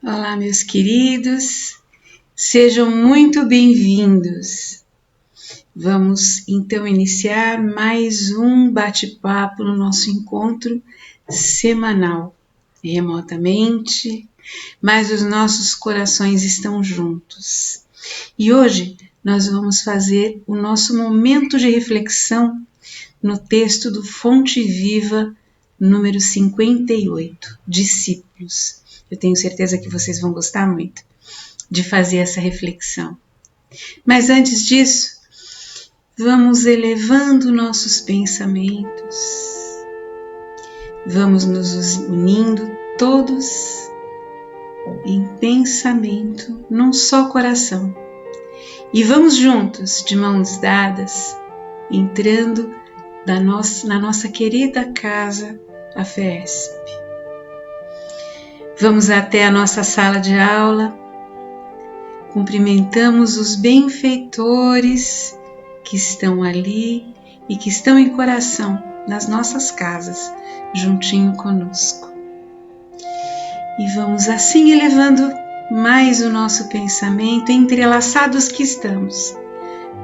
Olá, meus queridos, sejam muito bem-vindos. Vamos então iniciar mais um bate-papo no nosso encontro semanal, remotamente, mas os nossos corações estão juntos. E hoje nós vamos fazer o nosso momento de reflexão no texto do Fonte Viva, número 58, Discípulos. Eu tenho certeza que vocês vão gostar muito de fazer essa reflexão. Mas antes disso, vamos elevando nossos pensamentos, vamos nos unindo todos em pensamento num só coração. E vamos juntos, de mãos dadas, entrando na nossa querida casa, a FESP. Vamos até a nossa sala de aula, cumprimentamos os benfeitores que estão ali e que estão em coração nas nossas casas, juntinho conosco. E vamos assim elevando mais o nosso pensamento, entrelaçados que estamos,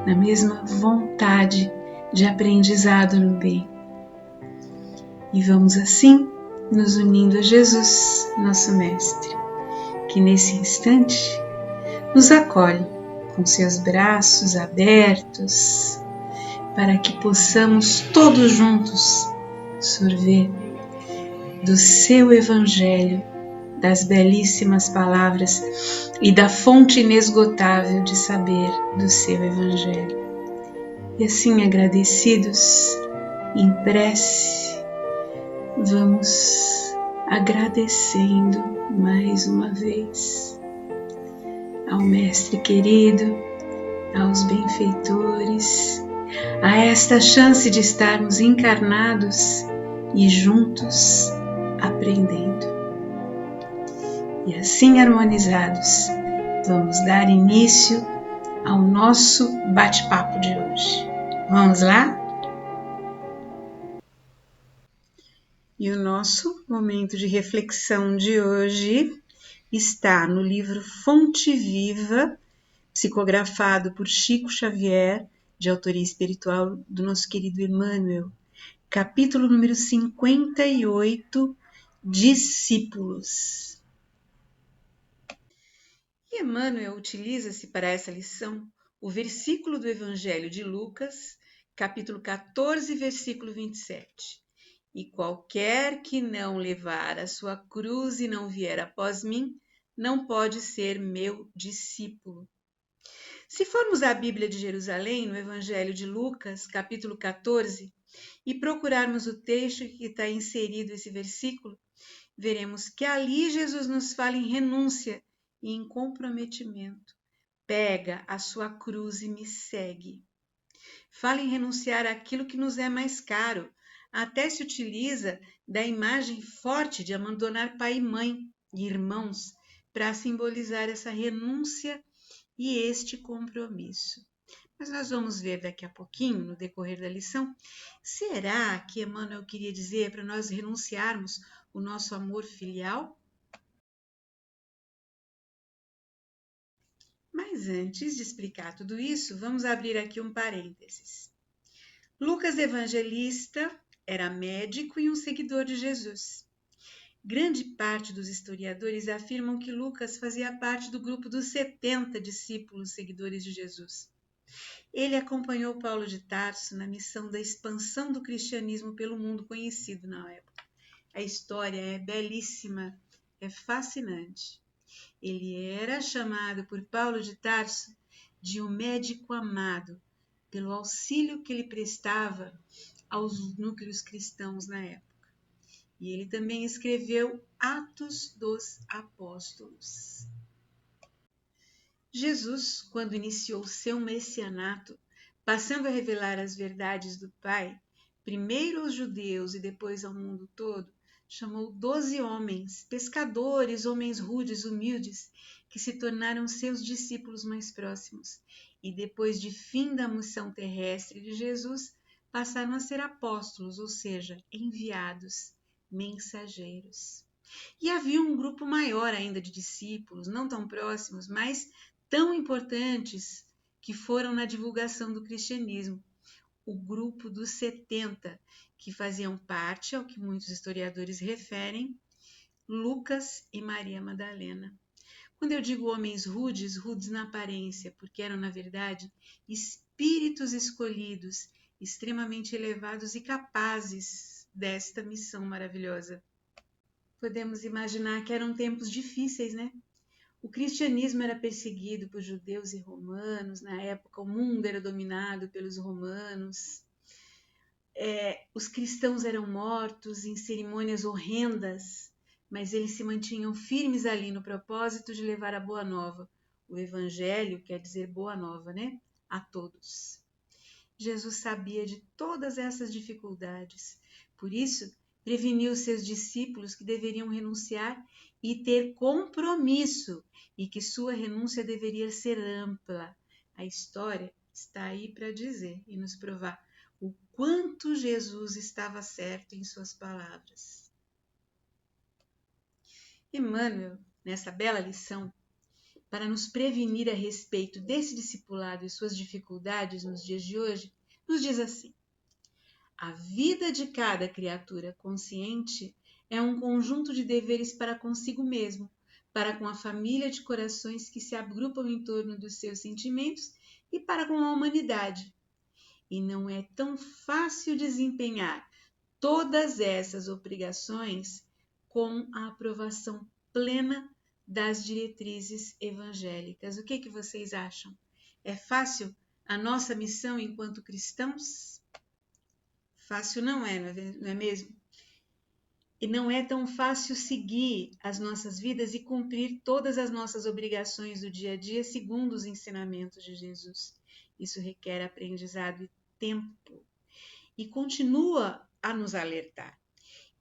na mesma vontade de aprendizado no bem. E vamos assim nos unindo a Jesus, nosso Mestre, que nesse instante nos acolhe com seus braços abertos para que possamos todos juntos sorver do seu Evangelho, das belíssimas palavras e da fonte inesgotável de saber do seu Evangelho. E assim, agradecidos, em prece, vamos agradecendo mais uma vez ao Mestre querido, aos benfeitores, a esta chance de estarmos encarnados e juntos aprendendo. E assim harmonizados, vamos dar início ao nosso bate-papo de hoje. Vamos lá? E o nosso momento de reflexão de hoje está no livro Fonte Viva, psicografado por Chico Xavier, de autoria espiritual do nosso querido Emmanuel, capítulo número 58, Discípulos. E Emmanuel utiliza-se para essa lição o versículo do Evangelho de Lucas, capítulo 14, versículo 27. E qualquer que não levar a sua cruz e não vier após mim, não pode ser meu discípulo. Se formos à Bíblia de Jerusalém, no Evangelho de Lucas, capítulo 14, e procurarmos o texto que está inserido esse versículo, veremos que ali Jesus nos fala em renúncia e em comprometimento. Pega a sua cruz e me segue. Fala em renunciar àquilo que nos é mais caro. Até se utiliza da imagem forte de abandonar pai e mãe e irmãos para simbolizar essa renúncia e este compromisso. Mas nós vamos ver daqui a pouquinho, no decorrer da lição, será que Emmanuel queria dizer para nós renunciarmos o nosso amor filial? Mas antes de explicar tudo isso, vamos abrir aqui um parênteses. Lucas Evangelista era médico e um seguidor de Jesus. Grande parte dos historiadores afirmam que Lucas fazia parte do grupo dos 70 discípulos seguidores de Jesus. Ele acompanhou Paulo de Tarso na missão da expansão do cristianismo pelo mundo conhecido na época. A história é belíssima, é fascinante. Ele era chamado por Paulo de Tarso de um médico amado, pelo auxílio que ele prestava aos núcleos cristãos na época. E ele também escreveu Atos dos Apóstolos. Jesus, quando iniciou seu messianato, passando a revelar as verdades do Pai, primeiro aos judeus e depois ao mundo todo, chamou 12 homens, pescadores, homens rudes, humildes, que se tornaram seus discípulos mais próximos. E depois de fim da missão terrestre de Jesus, passaram a ser apóstolos, ou seja, enviados, mensageiros. E havia um grupo maior ainda de discípulos, não tão próximos, mas tão importantes, que foram na divulgação do cristianismo. O grupo dos 70, que faziam parte, ao que muitos historiadores referem, Lucas e Maria Madalena. Quando eu digo homens rudes, rudes na aparência, porque eram, na verdade, espíritos escolhidos, extremamente elevados e capazes desta missão maravilhosa. Podemos imaginar que eram tempos difíceis, né? O cristianismo era perseguido por judeus e romanos, na época o mundo era dominado pelos romanos. Os cristãos eram mortos em cerimônias horrendas, mas eles se mantinham firmes ali no propósito de levar a boa nova. O evangelho quer dizer boa nova, né? A todos. Jesus sabia de todas essas dificuldades, por isso preveniu seus discípulos que deveriam renunciar e ter compromisso, e que sua renúncia deveria ser ampla. A história está aí para dizer e nos provar o quanto Jesus estava certo em suas palavras. Emmanuel, nessa bela lição, para nos prevenir a respeito desse discipulado e suas dificuldades nos dias de hoje, nos diz assim: a vida de cada criatura consciente é um conjunto de deveres para consigo mesmo, para com a família de corações que se agrupam em torno dos seus sentimentos e para com a humanidade. E não é tão fácil desempenhar todas essas obrigações com a aprovação plena das diretrizes evangélicas. O que vocês acham? É fácil a nossa missão enquanto cristãos? Fácil não é mesmo? E não é tão fácil seguir as nossas vidas e cumprir todas as nossas obrigações do dia a dia segundo os ensinamentos de Jesus. Isso requer aprendizado e tempo. E continua a nos alertar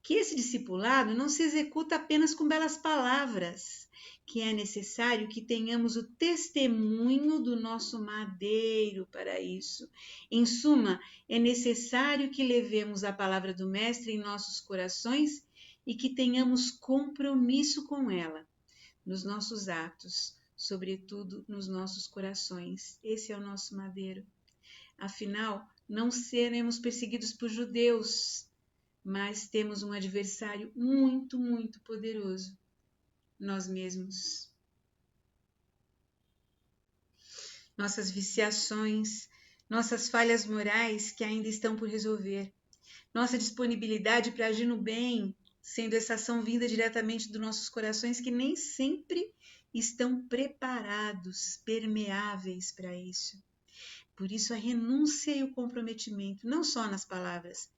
que esse discipulado não se executa apenas com belas palavras, que é necessário que tenhamos o testemunho do nosso madeiro para isso. Em suma, é necessário que levemos a palavra do Mestre em nossos corações e que tenhamos compromisso com ela, nos nossos atos, sobretudo nos nossos corações. Esse é o nosso madeiro. Afinal, não seremos perseguidos por judeus, mas temos um adversário muito, muito poderoso, nós mesmos. Nossas viciações, nossas falhas morais que ainda estão por resolver, nossa disponibilidade para agir no bem, sendo essa ação vinda diretamente dos nossos corações que nem sempre estão preparados, permeáveis para isso. Por isso a renúncia e o comprometimento, não só nas palavras.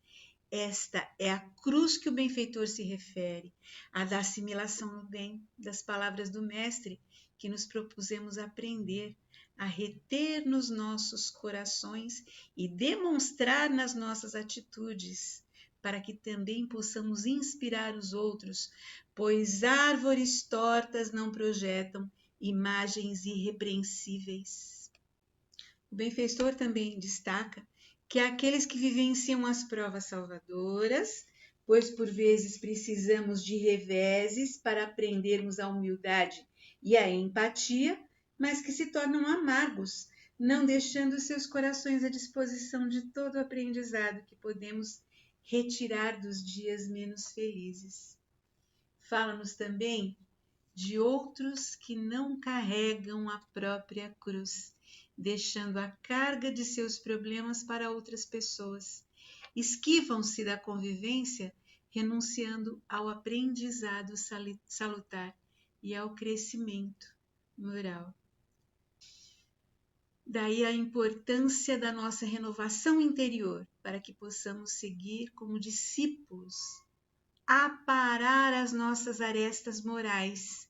Esta é a cruz que o benfeitor se refere, a da assimilação no bem das palavras do Mestre, que nos propusemos aprender, a reter nos nossos corações e demonstrar nas nossas atitudes, para que também possamos inspirar os outros, pois árvores tortas não projetam imagens irrepreensíveis. O benfeitor também destaca que aqueles que vivenciam as provas salvadoras, pois por vezes precisamos de reveses para aprendermos a humildade e a empatia, mas que se tornam amargos, não deixando seus corações à disposição de todo o aprendizado que podemos retirar dos dias menos felizes. Fala-nos também de outros que não carregam a própria cruz, deixando a carga de seus problemas para outras pessoas. Esquivam-se da convivência, renunciando ao aprendizado salutar e ao crescimento moral. Daí a importância da nossa renovação interior, para que possamos seguir como discípulos, aparar as nossas arestas morais.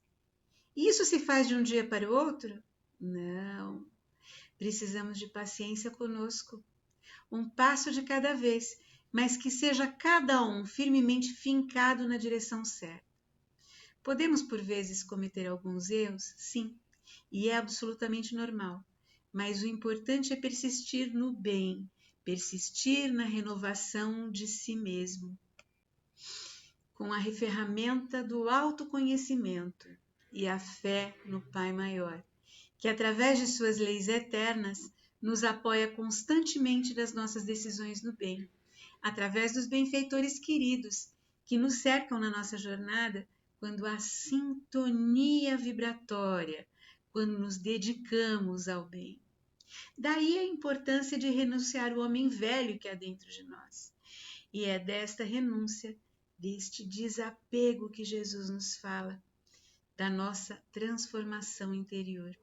Isso se faz de um dia para o outro? Não. Precisamos de paciência conosco, um passo de cada vez, mas que seja cada um firmemente fincado na direção certa. Podemos, por vezes, cometer alguns erros? Sim, e é absolutamente normal, mas o importante é persistir no bem, persistir na renovação de si mesmo. com a ferramenta do autoconhecimento e a fé no Pai Maior, que através de suas leis eternas nos apoia constantemente nas nossas decisões no bem, através dos benfeitores queridos que nos cercam na nossa jornada, quando há sintonia vibratória, quando nos dedicamos ao bem. Daí a importância de renunciar o homem velho que há dentro de nós. E é desta renúncia, deste desapego que Jesus nos fala, da nossa transformação interior.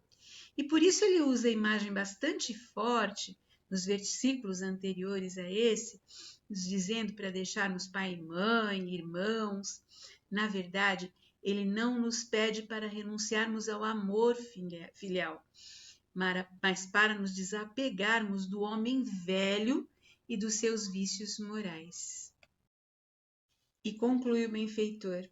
E por isso ele usa a imagem bastante forte nos versículos anteriores a esse, nos dizendo para deixarmos pai e mãe, irmãos. Na verdade, ele não nos pede para renunciarmos ao amor filial, mas para nos desapegarmos do homem velho e dos seus vícios morais. E conclui o benfeitor: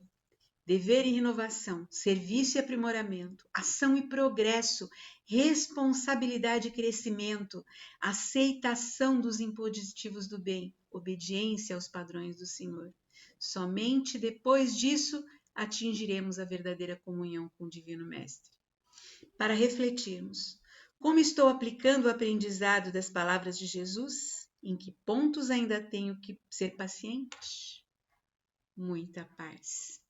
dever e renovação, serviço e aprimoramento, ação e progresso, responsabilidade e crescimento, aceitação dos impositivos do bem, obediência aos padrões do Senhor. Somente depois disso atingiremos a verdadeira comunhão com o Divino Mestre. Para refletirmos, como estou aplicando o aprendizado das palavras de Jesus? Em que pontos ainda tenho que ser paciente? Muita paz.